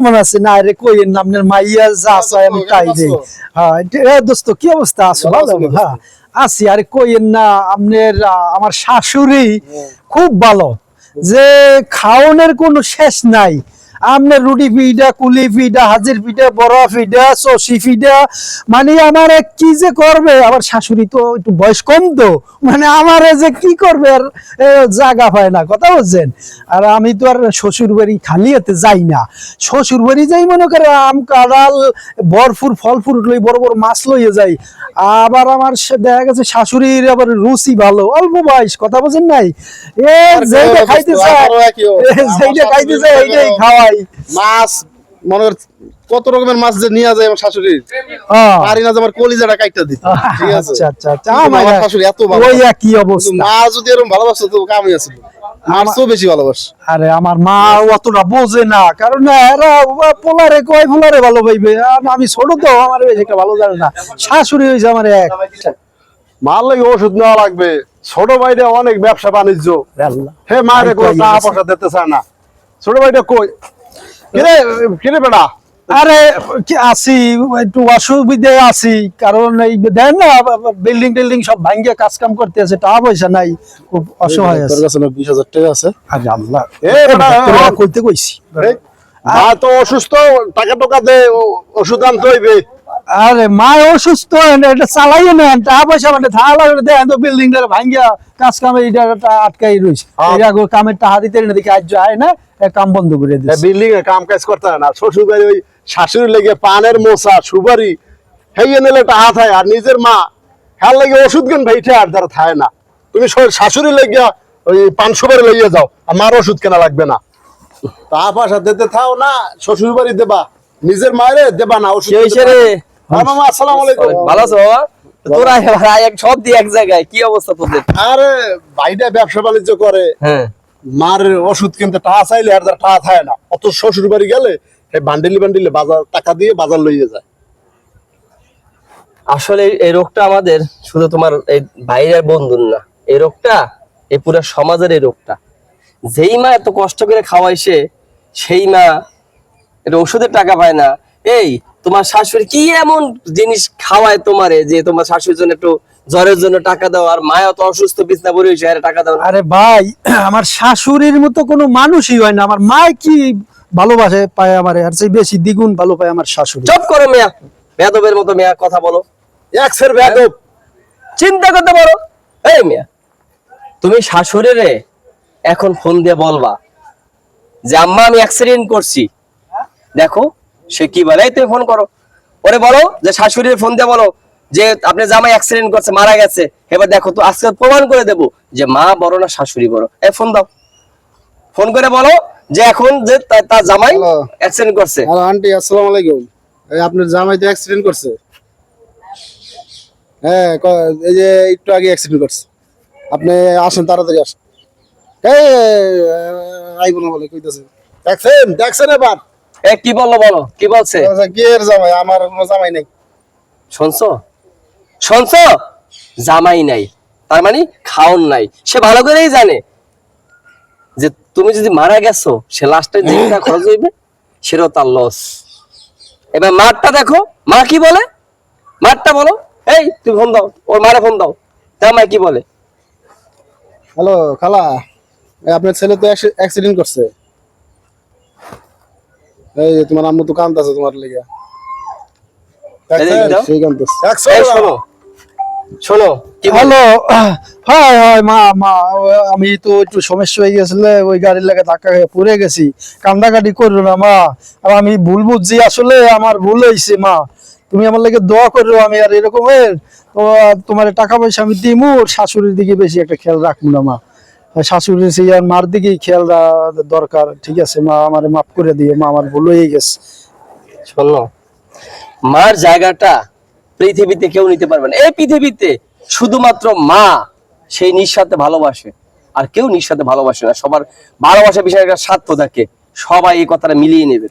মনে আছে না রে কই আপনার মাইয়া যা চাই আমি তাই দেই। হ্যাঁ দোস্ত কি অবস্থা আছে? ভালো। হ্যাঁ আছি। আরে কইেন না আপনার আমার শাশুড়ি খুব ভালো, যে খাওনের কোনো শেষ নাই। আপনার রুটি পিঠা, কুলি পিঠা, হাজির পিঠা, বড় পিঠা, চষি পিঠা, মানে আমার কি যে করবে। আমার শাশুড়ি তো একটু বয়স কম, তো মানে আমার যে কি করবে আর জায়গা পায় না, কথা বলছেন। আর আমি তো আর শ্বশুর বাড়ি খালি হাতে যাই না, শ্বশুর বাড়ি যাই মনে করে আম কাঁঠাল ভরপুর ফল ফুল লই, বড় বড় মাছ লইয়ে যাই। আবার আমার দেখা গেছে শাশুড়ির আবার রুচি ভালো, অল্প বয়স, কথা বলছেন নাই। যেটা খাইতে চায় এইটাই খাওয়াই। মাছ মনে কর কত রকমের মাছ যে নিয়ে যায় আমার শাশুড়ির, পারি না যে আমার কলিজাটা কাইটা দিতে। ঠিক আছে, আচ্ছা আচ্ছা আচ্ছা। আমার শাশুড়ি এত ভালো, ওই কি অবস্থা। মা যদি এরকম ভালোবাসতো তো কামই আছে, মার চেয়েও বেশি ভালোবাসে। আরে আমার মা অতটা বোঝে না, কারণ এরা পোলারে কয় পোলারে ভালো পাইবে, আমি ছোট তো আমার বেশি একটা ভালো জানে না। শাশুড়ি হয়েছে আমার এক। মার লাগে ওষুধ নেওয়া লাগবে, ছোট ভাইটা অনেক ব্যবসা বাণিজ্য, হে মারে কোনো টাকা পয়সা দিতে চায় না। ছোট ভাইটা কই কিরে কিরে বেটা? আরে আছি একটু অসুবিধায় আছি, কারণ এই দেন না বিল্ডিং টিল্ডিং সব ভাঙ্গে কাজ কাম করতে আছে, টাকা পয়সা নাই, খুব অসহায় আছে। তোর কাছে 20,000 টাকা আছে? আরে আল্লাহ, কইতে কইছি মা তো অসুস্থ, টাকা টাকা দে, ওষুধ আনতে হইবে। আরে মা অসুস্থ, এটা চালাইয়ে নেন, টাকা পয়সা মানে ধার দেন তো বিল্ডিং টা ভাঙ্গিয়া কাজ কামে এটা আটকাই রয়েছে। কামের টাকা দিতে না দেখি আজ আয় না, কাম বন্ধ করে দিচ্ছে। বিল্ডিং এ কাম কাজ করতে হয় না, শ্বশুর বাড়ি ওই শাশুড়ি লেগে পানের মোচা সুপারি হেয়ে নিলে টাকা থায়, আর নিজের মা হ্যাঁ লাগে ওষুধ কেন ভাইঠে আর দ্বারা থায় না। তুমি শাশুড়ি লেগে ওই পান সুপারি লইয়ে যাও, আর মার ওষুধ কেনা লাগবে না। টাকা পয়সা দিতে থাও না, শ্বশুর বাড়ি দেবা, নিজের মায়েরে দেবা না ওষুধ। মামা আসসালামু আলাইকুম। ভালো আছো বাবা? তোরা সব দিয়ে এক জায়গায়, কি অবস্থা তোদের? আরে ভাইটা ব্যবসা বাণিজ্য করে, হ্যাঁ মার ওষুধ কিনতে টাকা চাইলে আর টাকা থাকে না, অত শ্বশুর বাড়ি গেলে বান্ডিলে বান্ডিলে বাজার টাকা দিয়ে বাজার লইয়ে যায়। আসলে এই রোগটা আমাদের শুধু তোমার এই বাইরের বন্ধুর না, এই রোগটা এই পুরো সমাজের এই রোগটা। যেই মা এত কষ্ট করে খাওয়াইছে, সেই মা এটা ওষুধের টাকা পায় না। এই তোমার শাশুড়ি কি এমন জিনিস খাওয়ায় তোমারে যে তোমার শাশুড়ির জন্য একটু জ্বরের জন্য টাকা দাও, আর মায়া তো অসুস্থ বিছনা পড়ে হয়েছে, আরে টাকা দাও না। আরে ভাই, আমার শাশুড়ির মতো কোনো মানুষই হয় না। আমার মা কি ভালোবাসে পায় আমারে, আর সেই বেশি দ্বিগুণ ভালো পায় আমার শাশুড়ি। চুপ করো মেয়া, বেয়াদবের মতো মেয়া কথা বলো, একসের বেয়াদব। চিন্তা করতে পারো। এই মেয়া, তুমি শাশুড়িরে এখন ফোন দিয়ে বলবা যে আম্মা আমি অ্যাক্সিডেন্ট করছি, দেখো সে কি বলে। তুমি ফোন করো, ওরে বলো যে শাশুড়ির ফোন দিয়ে বলো যে আপনি জামাই অ্যাক্সিডেন্ট করছে, মারা গেছে, এবার দেখো তো আজকে প্রমাণ করে দেবো যে মা বড় না শাশুড়ি বড়। ফোন দাও, ফোন করে বলো যে এখন যে তার জামাই অ্যাক্সিডেন্ট করছে। হ্যালো আন্টি, আসসালামু আলাইকুম। এই আপনার জামাই তো অ্যাক্সিডেন্ট করছে। হ্যাঁ, এই যে একটু আগে অ্যাক্সিডেন্ট করছে। আপনি আসেন, তাড়াতাড়ি আসেন। এই আইবো না বলে কইতাছে। দেখছেন দেখছেন এবার কি বললো বলো, কি বলছে? কি এর জামাই? আমার কোনো জামাই নেই। শুনছো শুনছো, জামাই নাই তার মানে খাওন নাই। সে ভালো করেই জানে যে তুমি যদি মারা গেছো, সে লাস্টে যে টাকা খরচ হইবে সেটাও তার লস। এবার মারটা দেখো, মা কি বলে, মারটা বলো। এই তুমি ফোন দাও, ওর মারে ফোন দাও, জামাই কি বলে। হ্যালো খালা, আপনার ছেলে তো অ্যাক্সিডেন্ট করছে। এই তোমার আম্মু তো কাঁদতেছে তোমার লেগে। সেই কাঁদতেছে। এই শোনো শোনো, কি হ্যালো, হয় হয় মা, মা আমি তো একটু সমস্যা হয়ে গেছিল, ওই গাড়ির লাগে ধাক্কা খেয়ে পড়ে গেছি। কান্দাকাটি করো না মা, আর আমি ভুল বুঝছি, আসলে আমার ভুল হয়েছে মা। তুমি আমার লাগে দোয়া করো, আমি আর এরকমের তোমার টাকা পয়সা আমি দিমু, শাশুড়ির দিকে বেশি একটা খেয়াল রাখবো না মা। শাশুড়ির সেই আর মার দিকেই খেয়াল দরকার। ঠিক আছে মা, আমার মাফ করে দিয়ে মা, আমার ভুল হয়ে গেছে। শোনো, মার জায়গাটা পৃথিবীতে কেউ নিতে পারবে না। এই পৃথিবীতে শুধুমাত্র মা সেই নিঃস্বার্থে ভালোবাসে, আর কেউ নিঃস্বার্থে ভালোবাসে না। সবার ভালোবাসার বিষয়ে একটা স্বার্থ থাকে, সবাই এই কথাটা মিলিয়ে নেবে।